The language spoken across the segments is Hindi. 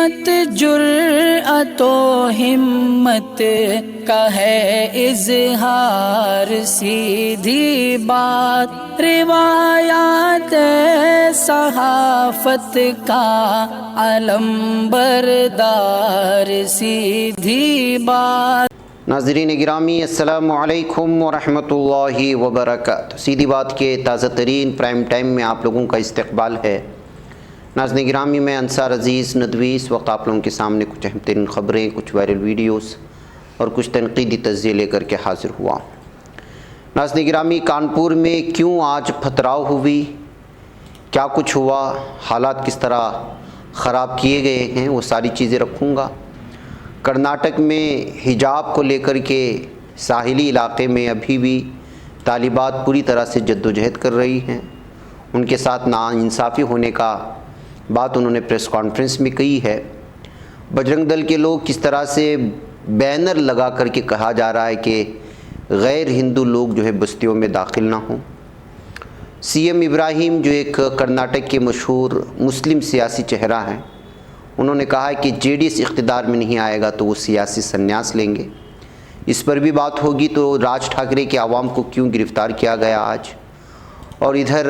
सीरत जुर्अतो हिम्मत का है इज़हार, सीधी बात रिवायात सहाफत का अलम बरदार, सीधी बात। नाज़रीन गिरामी अस्सलामु अलैकुम वरहमतुल्लाहि वबरकातुहू। सीधी बात के ताज़ा तरीन प्राइम टाइम में आप लोगों का इस्तकबाल है। नाज़रीन गिरामी, मैं अंसार अज़ीज़ नदवी इस वक्त आप लोगों के सामने कुछ अहम तरीन ख़बरें, कुछ वायरल वीडियोस और कुछ तनक़ीदी तज़्ज़िये लेकर के हाज़िर हुआ। नाज़रीन गिरामी, कानपुर में क्यों आज पथराव हुई, क्या कुछ हुआ, हालात किस तरह ख़राब किए गए हैं, वो सारी चीज़ें रखूँगा। कर्नाटक में हिजाब को लेकर के साहिली इलाक़े में अभी भी तालिबात पूरी तरह से जद्दोजहद कर रही हैं। उनके साथ नाइंसाफ़ी होने का बात उन्होंने प्रेस कॉन्फ्रेंस में कही है। बजरंग दल के लोग किस तरह से बैनर लगा करके कहा जा रहा है कि गैर हिंदू लोग जो है बस्तियों में दाखिल ना हों। सीएम इब्राहिम जो एक कर्नाटक के मशहूर मुस्लिम सियासी चेहरा हैं, उन्होंने कहा है कि जेडीएस इक़्तिदार में नहीं आएगा तो वो सियासी संन्यास लेंगे। इस पर भी बात होगी। तो राज ठाकरे के आवाम को क्यों गिरफ़्तार किया गया आज, और इधर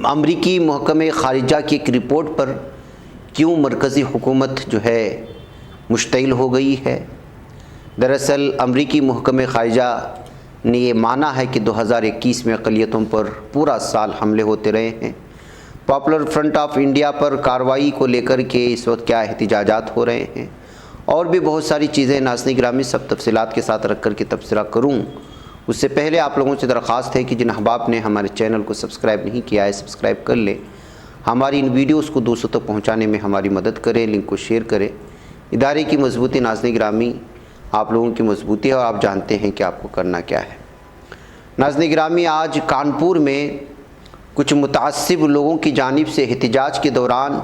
अमरीकी महकमे ख़ारिजा की एक रिपोर्ट पर क्यों मरकज़ी हुकूमत जो है मुश्तइल हो गई है। दरअसल अमरीकी महकमे ख़ारिजा ने ये माना है कि 2021 में अक़लियतों पर पूरा साल हमले होते रहे हैं। पॉपुलर फ्रंट ऑफ इंडिया पर कार्रवाई को लेकर के इस वक्त क्या एहतिजाजात हो रहे हैं, और भी बहुत सारी चीज़ें। नाज़रीन गिरामी, सब तफसीलात के साथ रख कर के तबसरा करूँ उससे पहले आप लोगों से दरख्वास्त है कि जिन अहबाब ने हमारे चैनल को सब्सक्राइब नहीं किया है, सब्सक्राइब कर लें। हमारी इन वीडियोज़ को दूसरों तक पहुँचाने में हमारी मदद करें, लिंक को शेयर करें। इदारे की मजबूती नाज़रीन गिरामी आप लोगों की मजबूती है, और आप जानते हैं कि आपको करना क्या है। नाज़रीन गिरामी, आज कानपुर में कुछ मुतअस्सिब लोगों की जानिब से एहतिजाज के दौरान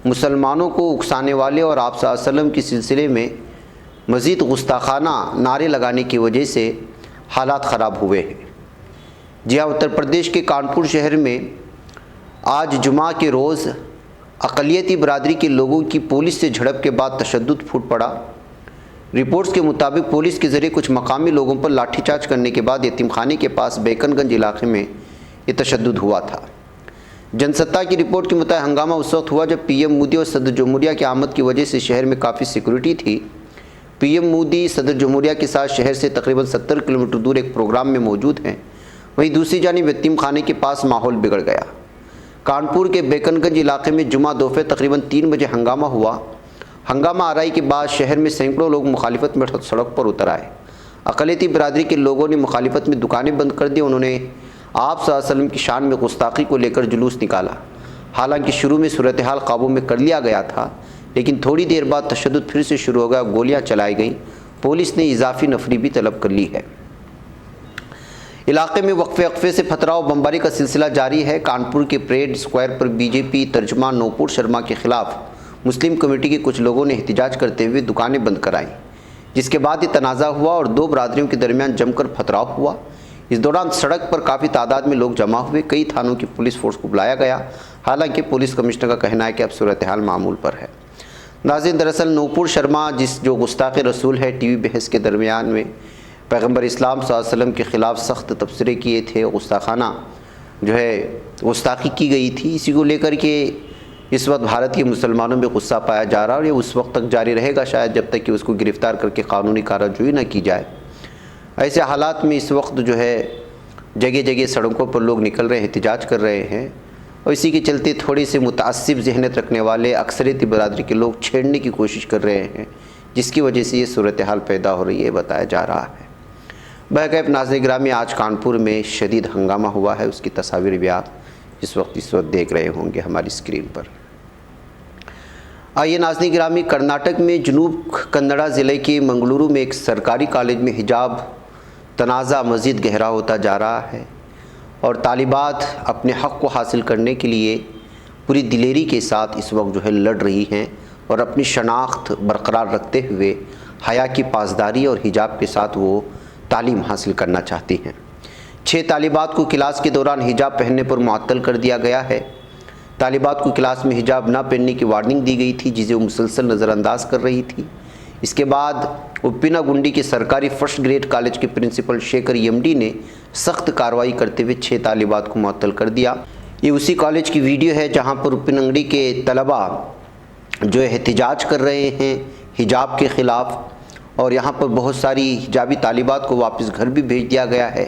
मुसलमानों को उकसाने वाले और आप सल्लल्लाहु अलैहि वसल्लम के सिलसिले में मज़ीद गुस्ताखाना नारे लगाने की वजह से हालात ख़राब हुए हैं। जी हाँ, उत्तर प्रदेश के कानपुर शहर में आज जुमा के रोज़ अक़लियती बरादरी के लोगों की पुलिस से झड़प के बाद तशद्दुद फूट पड़ा। रिपोर्ट्स के मुताबिक पुलिस के ज़रिए कुछ मकामी लोगों पर लाठीचार्ज करने के बाद यतीमखाने के पास बेकनगंज इलाके में ये तशद्दुद हुआ था। जनसत्ता की रिपोर्ट के मुताबिक हंगामा उस वक्त हुआ जब पीएम मोदी और सदर जमहूरिया की आमद की वजह से शहर में काफ़ी सिक्योरिटी थी। पीएम मोदी सदर जमहूरिया के साथ शहर से तकरीबन 70 किलोमीटर दूर एक प्रोग्राम में मौजूद हैं। वहीं दूसरी जानिब यतीमखाने के पास माहौल बिगड़ गया। कानपुर के बेकनगंज इलाके में जुमा दोपहर तकरीबन 3 बजे हंगामा हुआ। हंगामा आराई के बाद शहर में सैकड़ों लोग मुखालिफत में सड़क पर उतर आए। अक़लियती बरादरी के लोगों ने मुखालिफत में दुकानें बंद कर दी। उन्होंने आप सल्लल्लाहु अलैहि वसल्लम की शान में गुस्ताखी को लेकर जुलूस निकाला। हालांकि शुरू में सूरत हाल काबू में कर लिया गया था, लेकिन थोड़ी देर बाद तशद्दुद फिर से शुरू हो गया, गोलियां चलाई गईं। पुलिस ने इजाफी नफरी भी तलब कर ली है। इलाके में वक्फे से पथराव बमबारी का सिलसिला जारी है। कानपुर के परेड स्क्वायर पर बीजेपी तर्जुमान नूपुर शर्मा के खिलाफ मुस्लिम कमेटी के कुछ लोगों ने एहतिजाज करते हुए दुकानें बंद कराईं, जिसके बाद ये तनाज़ा हुआ और दो बरादरियों के दरमियान जमकर पथराव हुआ। इस दौरान सड़क पर काफ़ी तादाद में लोग जमा हुए। कई थानों की पुलिस फोर्स को बुलाया गया। हालांकि पुलिस कमिश्नर का कहना है कि अब सूरत हाल मामूल पर है। नाज़रीन, दरअसल नूपुर शर्मा जो गुस्ताख़ रसूल है, टीवी बहस के दरमियान में पैगम्बर इस्लाम सल्लल्लाहु अलैहि वसल्लम के ख़िलाफ़ सख्त तबसरे किए थे। गुस्ताखाना जो है गुस्ताखी की गई थी। इसी को लेकर के इस वक्त भारत के मुसलमानों में गुस्सा पाया जा रहा है, और ये उस वक्त तक जारी रहेगा शायद जब तक कि उसको गिरफ़्तार करके कानूनी कार्रवाई न की जाए। ऐसे हालात में इस वक्त जो है जगह जगह सड़कों पर लोग निकल रहे हैं, एहतिजाज कर रहे हैं, और इसी के चलते थोड़ी से मुतअस्सिब ज़हनियत रखने वाले अक्सरियती बरादरी के लोग छेड़ने की कोशिश कर रहे हैं, जिसकी वजह से ये सूरत हाल पैदा हो रही है, बताया जा रहा है। बहरकैफ नाज़रीन गिरामी, आज कानपुर में शदीद हंगामा हुआ है, उसकी तस्वीर भी आप इस वक्त देख रहे होंगे हमारी स्क्रीन पर। आइए नाज़रीन गिरामी, कर्नाटक में जनूब कन्नड़ा ज़िले के मंगलुरु में एक सरकारी कॉलेज में हिजाब तनाज़ा मज़ीद गहरा होता जा रहा है, और तालिबात अपने हक़ को हासिल करने के लिए पूरी दिलेरी के साथ इस वक्त जो है लड़ रही हैं, और अपनी शनाख्त बरकरार रखते हुए हया की पासदारी और हिजाब के साथ वो तालीम हासिल करना चाहती हैं। 6 तालिबात को क्लास के दौरान हिजाब पहनने पर मुअत्तल कर दिया गया है। तालिबात को क्लास में हिजाब ना पहनने की वार्निंग दी गई थी, जिसे वो मुसलसल नज़रअंदाज कर रही थी। इसके बाद उप्पिना गुंडी के सरकारी फर्स्ट ग्रेड कॉलेज के प्रिंसिपल शेखर एमडी ने सख्त कार्रवाई करते हुए 6 तालिबात को मुअत्तल कर दिया। ये उसी कॉलेज की वीडियो है जहाँ पर उप्पिनगंडी के तलबा जो है एहतिजाज कर रहे हैं हिजाब के ख़िलाफ़, और यहाँ पर बहुत सारी हिजाबी तालिबात को वापस घर भी भेज दिया गया है।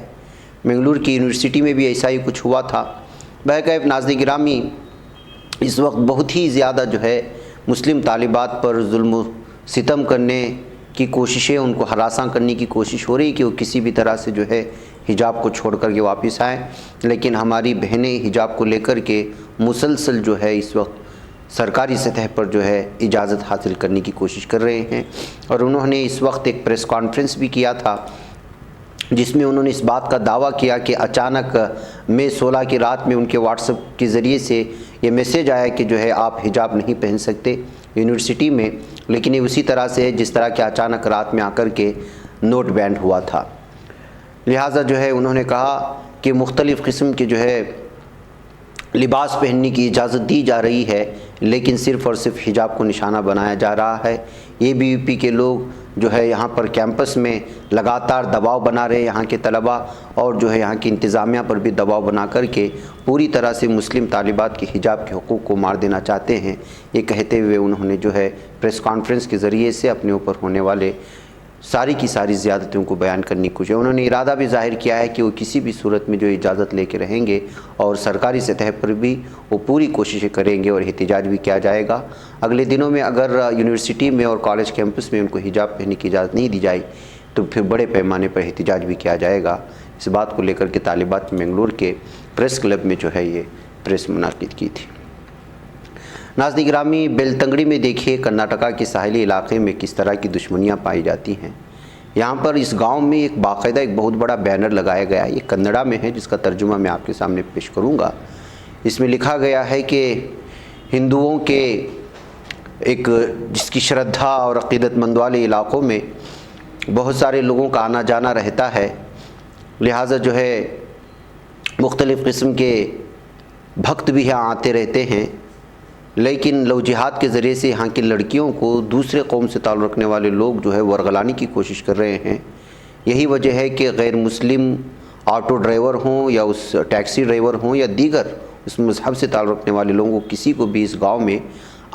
मंगलूर की यूनिवर्सिटी में भी ऐसा ही कुछ हुआ था। बहरकैफ नाज़रीन गिरामी, इस वक्त बहुत ही ज़्यादा जो है मुस्लिम तालिबात पर जुल्म सितम करने की कोशिशें, उनको हरासा करने की कोशिश हो रही कि वो किसी भी तरह से जो है हिजाब को छोड़ कर के वापस आएँ। लेकिन हमारी बहनें हिजाब को लेकर के मुसलसल जो है इस वक्त सरकारी सतह पर जो है इजाज़त हासिल करने की कोशिश कर रहे हैं। और उन्होंने इस वक्त एक प्रेस कॉन्फ्रेंस भी किया था, जिसमें उन्होंने इस बात का दावा किया कि अचानक मई 16 की रात में उनके व्हाट्सएप के ज़रिए से ये मैसेज आया कि जो है आप हिजाब नहीं पहन सकते यूनिवर्सिटी में। लेकिन ये उसी तरह से है जिस तरह के अचानक रात में आकर के नोट बैन हुआ था। लिहाजा जो है उन्होंने कहा कि मुख्तलिफ़ किस्म के जो है लिबास पहनने की इजाज़त दी जा रही है, लेकिन सिर्फ़ और सिर्फ हिजाब को निशाना बनाया जा रहा है। ABVP के लोग जो है यहाँ पर कैंपस में लगातार दबाव बना रहे हैं यहाँ के तलबा, और जो है यहाँ की इंतज़ामिया पर भी दबाव बना करके पूरी तरह से मुस्लिम तालिबात के हिजाब के हुकूक़ को मार देना चाहते हैं। ये कहते हुए उन्होंने जो है प्रेस कॉन्फ्रेंस के ज़रिए से अपने ऊपर होने वाले सारी की सारी ज़्यादतियों को बयान करने की कोशिश। उन्होंने इरादा भी ज़ाहिर किया है कि वो किसी भी सूरत में जो इजाज़त लेके रहेंगे और सरकारी सतह पर भी वो पूरी कोशिशें करेंगे और एहतिजाज भी किया जाएगा। अगले दिनों में अगर यूनिवर्सिटी में और कॉलेज कैंपस में उनको हिजाब पहनने की इजाज़त नहीं दी जाए तो फिर बड़े पैमाने पर एहतिजाज भी किया जाएगा। इस बात को लेकर के तालिबात मंगलूर के प्रेस क्लब में जो है ये प्रेस मुनाकिद की थी। नाज़रीन गिरामी, बेलतंगड़ी में देखिए कर्नाटका के साहिली इलाके में किस तरह की दुश्मनियाँ पाई जाती हैं। यहाँ पर इस गांव में एक बाकायदा एक बहुत बड़ा बैनर लगाया गया है, ये कन्नड़ा में है, जिसका तर्जुमा मैं आपके सामने पेश करूँगा। इसमें लिखा गया है कि हिंदुओं के एक जिसकी श्रद्धा और अक़ीदतमंद वाले इलाक़ों में बहुत सारे लोगों का आना जाना रहता है, लिहाजा जो है मुख्तलिफ़ किस्म के भक्त भी यहाँ आते रहते हैं। लेकिन लव जिहाद के ज़रिए से यहाँ की लड़कियों को दूसरे कौम से ताल्लुक़ रखने वाले लोग जो है वरगलाने की कोशिश कर रहे हैं। यही वजह है कि गैर मुस्लिम ऑटो ड्राइवर हों या उस टैक्सी ड्राइवर हों या दीगर उस मज़हब से ताल्लुक़ रखने वाले लोगों को किसी को भी इस गांव में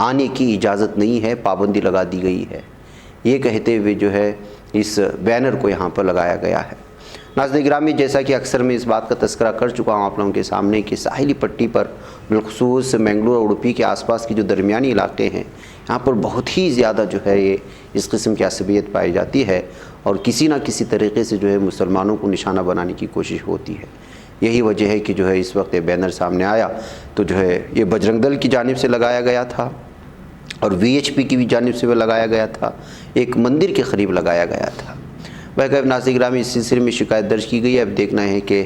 आने की इजाज़त नहीं है, पाबंदी लगा दी गई है। ये कहते हुए जो है इस बैनर को यहाँ पर लगाया गया है। नाज़रीन गिरामी, जैसा कि अक्सर मैं इस बात का तस्करा कर चुका हूँ आप लोगों के सामने कि साहिली पट्टी पर बिलखुसूस मंगलूर और उडुपी के आसपास के जो दरमियानी इलाके हैं, यहाँ पर बहुत ही ज़्यादा जो है ये इस किस्म की असबियत पाई जाती है और किसी न किसी तरीके से जो है मुसलमानों को निशाना बनाने की कोशिश होती है। यही वजह है कि जो है इस वक्त ये बैनर सामने आया तो जो है ये बजरंग दल की जानिब से लगाया गया था और VHP की भी जानिब से लगाया गया था, एक मंदिर के करीब लगाया गया था। बहरकैफ नाज़रीन गिरामी, इस सिलसिले में शिकायत दर्ज की गई है। अब देखना है कि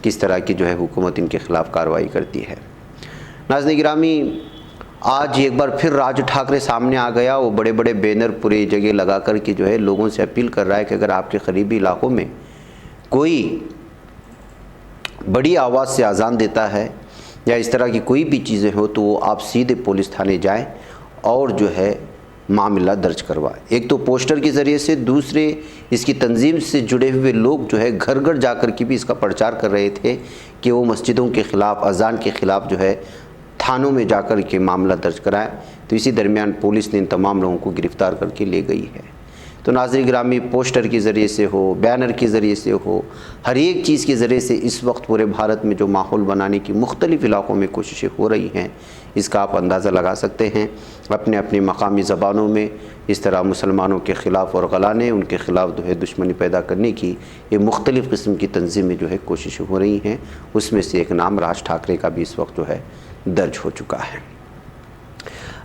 किस तरह की जो है हुकूमत इनके ख़िलाफ़ कार्रवाई करती है। नाज़रीन गिरामी, आज एक बार फिर राज ठाकरे सामने आ गया। वो बड़े बड़े बैनर पूरी जगह लगा कर के जो है लोगों से अपील कर रहा है कि अगर आपके करीबी इलाक़ों में कोई बड़ी आवाज़ से अज़ान देता है या इस तरह की कोई भी चीज़ें हो तो वो आप सीधे पुलिस थाने जाएँ और जो है मामला दर्ज करवाए। एक तो पोस्टर के ज़रिए से, दूसरे इसकी तंजीम से जुड़े हुए लोग जो है घर घर जाकर के भी इसका प्रचार कर रहे थे कि वो मस्जिदों के ख़िलाफ़, अज़ान के ख़िलाफ़ जो है थानों में जाकर के मामला दर्ज कराएं। तो इसी दरमियान पुलिस ने इन तमाम लोगों को गिरफ़्तार करके ले गई है। तो नाज़रीन गिरामी, पोस्टर के ज़रिए से हो, बैनर के ज़रिए से हो, हर एक चीज़ के ज़रिए से इस वक्त पूरे भारत में जो माहौल बनाने की मुख्तलिफ़ इलाक़ों में कोशिशें हो रही हैं, इसका आप अंदाज़ा लगा सकते हैं। अपने अपनी मकामी ज़बानों में इस तरह मुसलमानों के ख़िलाफ़ और गलाने, उनके ख़िलाफ़ जो है दुश्मनी पैदा करने की ये मुख्तलिफ़ किस्म की तंजीमें जो है कोशिशें हो रही हैं। उसमें से एक नाम राज ठाकरे का भी इस वक्त जो है दर्ज हो चुका है।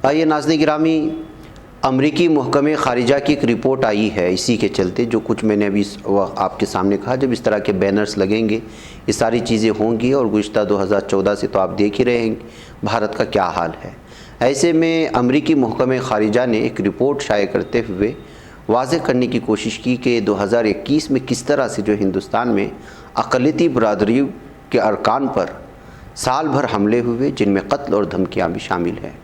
आइए नाज़रीन गिरामी, अमरीकी महकमे ख़ारिजा की एक रिपोर्ट आई है इसी के चलते, जो कुछ मैंने अभी आपके सामने कहा, जब इस तरह के बैनर्स लगेंगे ये सारी चीज़ें होंगी। और गुज़िश्ता 2014 से तो आप देख ही रहे हैं भारत का क्या हाल है। ऐसे में अमरीकी महकमे ख़ारिजा ने एक रिपोर्ट शाये करते हुए वाज़ेह करने की कोशिश की कि 2021 में किस तरह से जो हिंदुस्तान में अक़लियती बरादरी के अरकान पर साल भर हमले हुए जिनमें कत्ल और धमकियाँ भी शामिल हैं।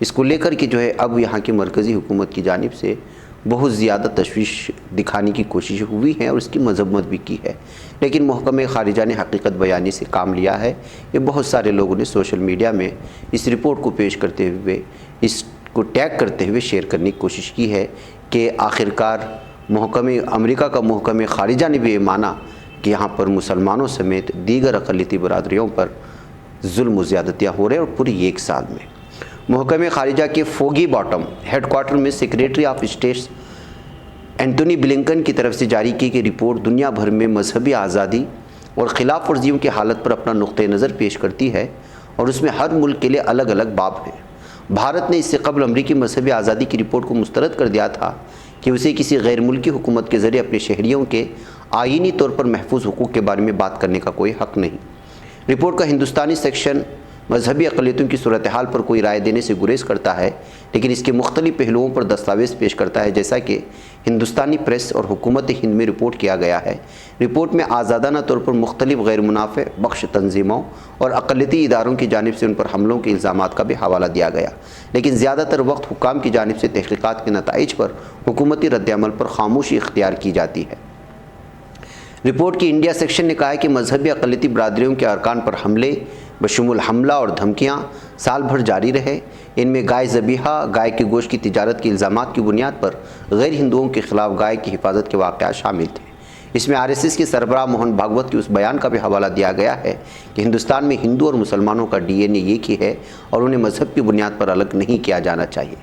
इसको लेकर के जो है अब यहाँ की मरकज़ी हुकूमत की जानिब से बहुत ज़्यादा तशवीश दिखाने की कोशिश हुई है और इसकी मजम्मत भी की है, लेकिन महकमे ख़ारिजा ने हकीकत बयानी से काम लिया है। ये बहुत सारे लोगों ने सोशल मीडिया में इस रिपोर्ट को पेश करते हुए, इसको टैग करते हुए शेयर करने की कोशिश की है कि आखिरकार अमेरिका का महकमे ख़ारिजा ने भी ये माना कि यहाँ पर मुसलमानों समेत दीगर अक़लियती बरादरियों पर जुल्म ज़्यादतियाँ हो रहे हैं और पूरी एक साल में। महकमे ख़ारिजा के फोगी बॉटम हेडक्वार्टर में secretary of state Antony Blinken की तरफ से जारी की गई रिपोर्ट दुनिया भर में मजहबी आज़ादी और ख़िलाफ़ वर्जियों की हालत पर अपना नुक्ते नज़र पेश करती है और उसमें हर मुल्क के लिए अलग अलग बाब हैं। भारत ने इससे कबल अमरीकी मजहबी आज़ादी की रिपोर्ट को मुस्तरद कर दिया था कि उसे किसी गैर मुल्की हुकूमत के ज़रिए अपने शहरियों के आईनी तौर पर महफूज हुकूक़ के बारे में बात करने का कोई हक़ नहीं। रिपोर्ट का हिंदुस्तानी सेक्शन मजहबी अक़लियतों की सूरत हाल पर कोई राय देने से गुरेज करता है, लेकिन इसके मुख्तलिफ पहलुओं पर दस्तावेज़ पेश करता है, जैसा कि हिंदुस्तानी प्रेस और हुकूमत हिंद में रिपोर्ट किया गया है। रिपोर्ट में आज़ादाना तौर पर मुख्तलिफ गैर मुनाफ़े बख्श तंजीमों और अक़लियती इदारों की जानिब से उन पर हमलों के इल्ज़ामात का भी हवाला दिया गया, लेकिन ज़्यादातर वक्त हुक्काम की जानिब से तहक़ीक़ात के नताइज पर हुकूमती रद्द-ए-अमल पर खामोशी इख्तियार की जाती है। रिपोर्ट की इंडिया सेक्शन ने कहा है कि मजहबी अक़लियती बरादरियों के अरकान पर हमले बशमूल हमला और धमकियाँ साल भर जारी रहे। इनमें गाय ज़बीहा, गाय के गोश्त की तिजारत के इल्ज़ामात की बुनियाद पर गैर हिंदुओं के ख़िलाफ़ गाय की हिफाजत के वाक़यात शामिल थे। इसमें RSS के सरबराह मोहन भागवत के उस बयान का भी हवाला दिया गया है कि हिंदुस्तान में हिंदू और मुसलमानों का DNA एक ही है और उन्हें मजहब की बुनियाद पर अलग नहीं किया जाना चाहिए।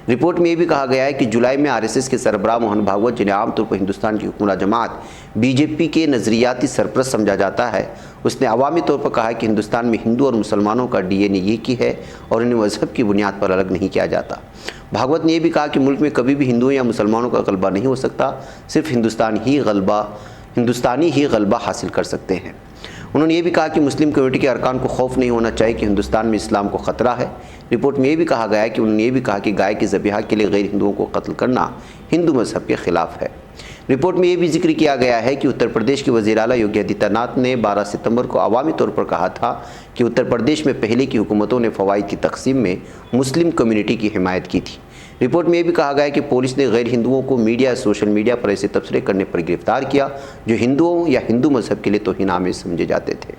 रिपोर्ट में ये भी कहा गया है कि जुलाई में RSS के सरबराह मोहन भागवत, जिन्हें आमतौर पर हिंदुस्तान की हुकूमत जमात BJP के नज़रियाती सरप्रस्त समझा जाता है, उसने अवामी तौर पर कहा कि हिंदुस्तान में हिंदू और मुसलमानों का DNA एक ही है और उन्हें मजहब की बुनियाद पर अलग नहीं किया जाता। भागवत ने यह भी कहा कि मुल्क में कभी भी हिंदुओं या मुसलमानों का गलबा नहीं हो सकता, सिर्फ हिंदुस्तानी ही गलबा हासिल कर सकते हैं। उन्होंने ये भी कहा कि मुस्लिम कम्युनिटी के अरकान को खौफ नहीं होना चाहिए कि हिंदुस्तान में इस्लाम को ख़तरा है। रिपोर्ट में ये भी कहा गया है कि उन्होंने ये भी कहा कि गाय के ज़बीहा के लिए गैर हिंदुओं को कत्ल करना हिंदू मजहब के ख़िलाफ़ है। रिपोर्ट में ये भी जिक्र किया गया है कि उत्तर प्रदेश के वज़ीर आला योगी आदित्यनाथ ने 12 सितंबर को अवामी तौर पर कहा था कि उत्तर प्रदेश में पहले की हुकूमतों ने फ़वाइद की तकसीम में मुस्लिम कम्युनिटी की हिमायत की थी। रिपोर्ट में ये भी कहा गया है कि पुलिस ने गैर हिंदुओं को मीडिया सोशल मीडिया पर ऐसे तबसरे करने पर गिरफ्तार किया जो हिंदुओं या हिंदू मजहब के लिए तौहीन-आमेज़ समझे जाते थे।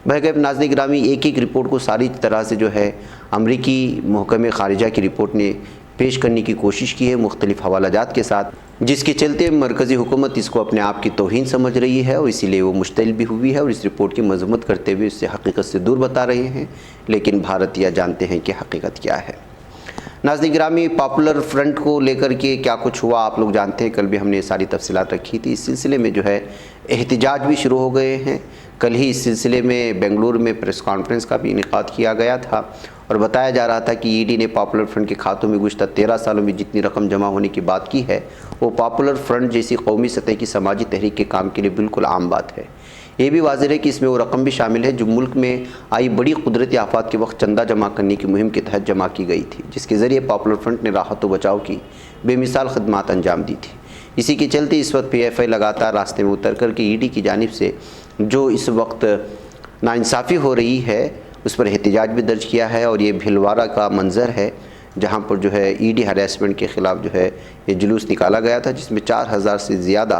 बहरकैफ नाज़रीन गिरामी, एक एक रिपोर्ट को सारी तरह से जो है अमरीकी महकमे ख़ारिजा की रिपोर्ट ने पेश करने की कोशिश की है मुख्तलिफ़ हवालाजात के साथ, जिसके चलते मरकज़ी हुकूमत इसको अपने आप की तौहीन समझ रही है और इसीलिए वो मुश्तइल भी हुई है और इस रिपोर्ट की मजम्मत करते हुए इससे हकीकत से दूर बता रहे हैं। लेकिन भारतीय जानते हैं कि हकीकत क्या है। नाज़रीन गिरामी, पॉपुलर फ्रंट को लेकर के क्या कुछ हुआ आप लोग जानते हैं। कल भी हमने सारी तफसीलात रखी थी। इस सिलसिले में जो है एहतिजाज भी शुरू हो गए हैं। कल ही इस सिलसिले में बेंगलुरु में प्रेस कॉन्फ्रेंस का भी इनेकाद किया गया था और बताया जा रहा था कि ईडी ने पॉपुलर फ्रंट के खातों में गुज़श्ता 13 सालों में जितनी रकम जमा होने की बात की है वो पॉपुलर फ्रंट जैसी कौमी सतह की समाजी तहरीक के काम के लिए बिल्कुल आम बात है। ये भी वाज़ेह है कि इसमें वो रकम भी शामिल है जो मुल्क में आई बड़ी कुदरती आफात के वक्त चंदा जमा करने की मुहिम के तहत जमा की गई थी, जिसके ज़रिए पॉपुलर फ्रंट ने राहत व बचाव की बेमिसाल खदमात अंजाम दी थी। इसी के चलते इस वक्त PFI लगातार रास्ते में उतर कर के ईडी की जानिब से जो इस वक्त नाइंसाफ़ी हो रही है उस पर एहतिजाज भी दर्ज किया है। और ये भिलवाड़ा का मंज़र है जहाँ पर जो है ईडी हरासमेंट के ख़िलाफ़ जो है ये जुलूस निकाला गया था, जिसमें 4000 से ज़्यादा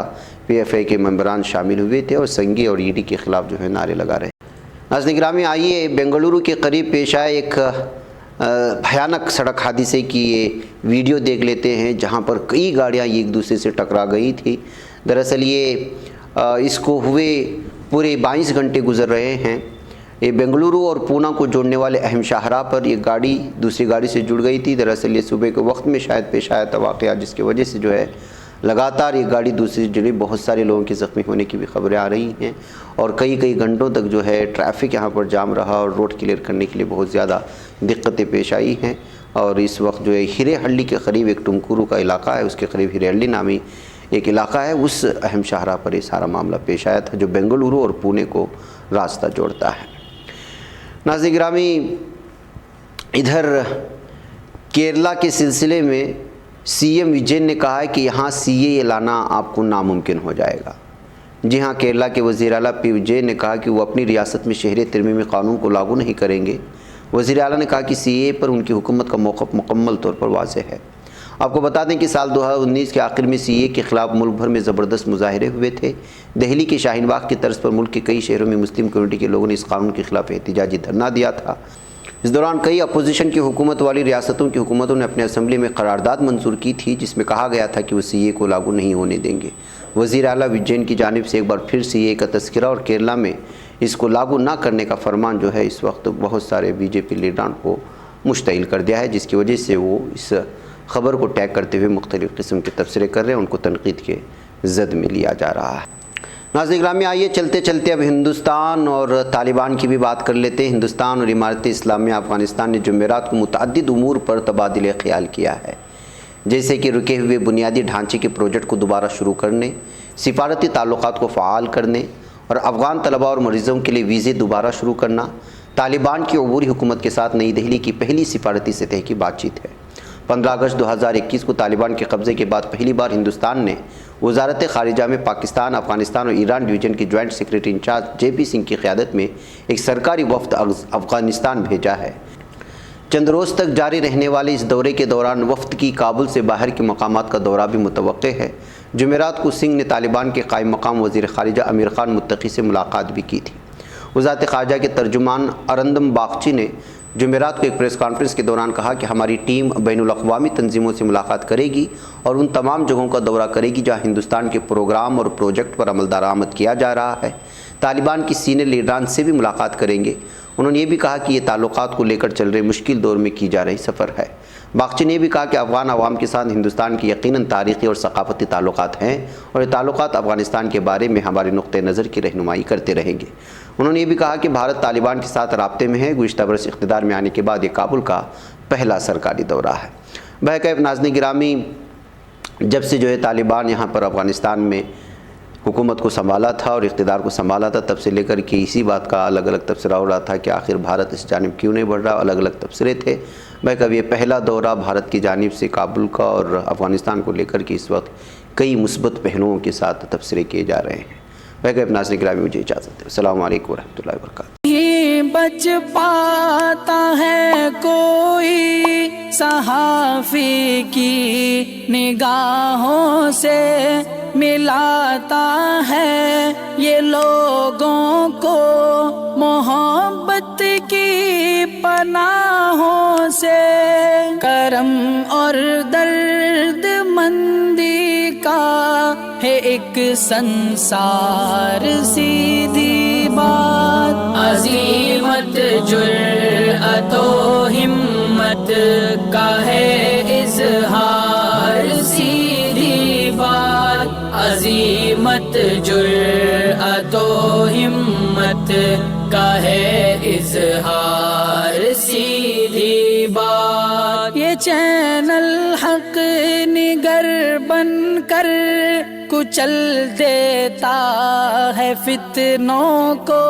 PFI के मेंबरान शामिल हुए थे और संघी और ईडी के ख़िलाफ़ जो है नारे लगा रहे। नाज़रीन गिरामी, आइए बेंगलुरु के करीब पेश आए एक भयानक सड़क हादसे की ये वीडियो देख लेते हैं जहाँ पर कई गाड़ियाँ एक दूसरे से टकरा गई थी। दरअसल ये इसको हुए पूरे 22 घंटे गुजर रहे हैं। ये बेंगलुरु और पूना को जोड़ने वाले अहम शाहराह पर ये गाड़ी दूसरी गाड़ी से जुड़ गई थी। दरअसल ये सुबह के वक्त में शायद पेश आया था वाक़या, जिसकी वजह से जो है लगातार ये गाड़ी दूसरी से जुड़ी। बहुत सारे लोगों के ज़ख्मी होने की भी खबरें आ रही हैं और कई घंटों तक जो है ट्रैफिक यहाँ पर जाम रहा और रोड क्लियर करने के लिए बहुत ज़्यादा दिक्कतें पेश आई हैं। और इस वक्त जो है हिरेहल्ली के करीब एक टुमकुरू का इलाका है, उसके करीब हिरेहल्ली नामी एक इलाका है, उस अहम शाहराह पर ये सारा मामला पेश आया था जो बेंगलुरु और पुणे को रास्ता जोड़ता है। नाज़रीन गिरामी, इधर केरला के सिलसिले में CM विजयन ने कहा है कि यहाँ CAA लाना आपको नामुमकिन हो जाएगा। जी हाँ, केरला के वज़ीर आला पी विजय ने कहा कि वो अपनी रियासत में शहरी तरमीमी क़ानून को लागू नहीं करेंगे। वज़ीर आला ने कहा कि CAA पर उनकी हुकूमत का मौक़िफ़ मुकम्मल तौर पर वाज़ेह है। आपको बता दें कि साल 2019 के आखिर में CAA के ख़िलाफ़ मुल्क भर में ज़बरदस्त मुजाहरे हुए थे। दिल्ली के शाहीन बाग की तर्ज पर मुल्क के कई शहरों में मुस्लिम कम्यूनिटी के लोगों ने इस कानून के ख़िलाफ़ एहतिजाजी धरना दिया था। इस दौरान कई अपोजिशन की हुकूमत वाली रियासतों की हुकूमतों ने अपने असम्बली में करारदाद मंजूर की थी, जिसमें कहा गया था कि वो CAA को लागू नहीं होने देंगे। वज़ीर आला विजयन की जानिब से एक बार फिर CAA का तज़किरा और केरला में इसको लागू ना करने का फरमान जो है इस वक्त बहुत सारे BJP लीडरान को मुश्तइल कर दिया है, जिसकी वजह से वो इस ख़बर को टैग करते हुए मुख्तलिफ़ किस्म के तबसरे कर रहे हैं, उनको तनकीद के ज़द में लिया जा रहा है। नाज़रीन गिरामी, आइए चलते चलते अब हिंदुस्तान और तालिबान की भी बात कर लेते हैं। हिंदुस्तान और इमारत इस्लामिया अफ़गानिस्तान ने जुमेरात को मुतअद्दिद उमूर पर तबादिले ख़याल किया है, जैसे कि रुके हुए बुनियादी ढांचे के प्रोजेक्ट को दोबारा शुरू करने, सिफारती ताल्लुक़ात को फ़आल करने और अफ़गान तलबा और मरीज़ों के लिए वीज़े दोबारा शुरू करना। तालिबान की अबूरी हुकूमत के साथ नई दिल्ली की पहली सिफारती सतह की बातचीत है। 15 अगस्त 2021 को तालिबान के कब्ज़े के बाद पहली बार हिंदुस्तान ने वज़ारत ख़ारिजा में पाकिस्तान, अफ़गानिस्तान और ईरान डिवीज़न के joint secretary incharge JP Singh की क़यादत में एक सरकारी वफ़द अफ़गानिस्तान भेजा है। चंद रोज़ तक जारी रहने वाले इस दौरे के दौरान वफ़द की काबुल से बाहर के मकामात का दौरा भी मुतवक्के है। जुमेरात को सिंह ने तालिबान के कायम मकाम वज़ीर ख़ारिजा अमीर ख़ान मुत्तक़ी से मुलाकात भी की थी। वज़ारत ख़ारिजा के तर्जुमान अरंदम बागची ने जुमेरात को एक प्रेस कॉन्फ्रेंस के दौरान कहा कि हमारी टीम बैनुल-अक़वामी तंजीमों से मुलाकात करेगी और उन तमाम जगहों का दौरा करेगी जहां हिंदुस्तान के प्रोग्राम और प्रोजेक्ट पर अमल दरामद किया जा रहा है। तालिबान की सीनियर लीडरान से भी मुलाकात करेंगे। उन्होंने ये भी कहा कि ये ताल्लुकात को लेकर चल रहे मुश्किल दौर में की जा रही सफ़र है। बागची ने भी कहा कि अफ़गान अवाम के साथ हिंदुस्तान की यकीनन तारीख़ी और सकाफ़ती ताल्लुकात हैं और ये ताल्लुकात अफ़गानिस्तान के बारे में हमारे नुक़्ते नज़र की रहनुमाई करते रहेंगे। उन्होंने ये भी कहा कि भारत तालिबान के साथ राब्ते में है। गुज़िश्ता बरस इक़्तिदार में आने के बाद ये काबुल का पहला सरकारी दौरा है। बहरकैफ़ नाज़रीन गिरामी, जब से जो है तालिबान यहाँ पर अफ़गानिस्तान में हुकूमत को संभाला था और इक़्तिदार को संभाला था, तब से लेकर के इसी बात का अलग अलग तबसरा हो रहा था कि आखिर भारत इस जानिब क्यों नहीं बढ़ रहा। अलग अलग तबसरे थे। बहरकैफ़ ये पहला दौरा भारत की जानिब से काबुल का और अफ़गानिस्तान को लेकर के इस वक्त कई मुस्बत पहलुओं के साथ तबसरे किए जा रहे हैं। बहरकैफ़ नाज़रीन गिरामी, मुझे इजाज़त दें। अस्सलामु अलैकुम वरहमतुल्लाहि वबरकातुहू। ये बच पाता है कोई सहाफ़ी की निगाहों से, मिलाता है ये लोगों को मोहब्बत की पनाहों से। करम और दर्द मंदी का है एक संसार, सीधी बात। अज़ीमत जुर्अतो हिम्मत का है इज़हार, सीधी बात। अज़ीमत जुर्अतो हिम्मत का है इज़हार, सीधी बात। ये चैनल हक निगर बनकर कुचल देता है फितनों को।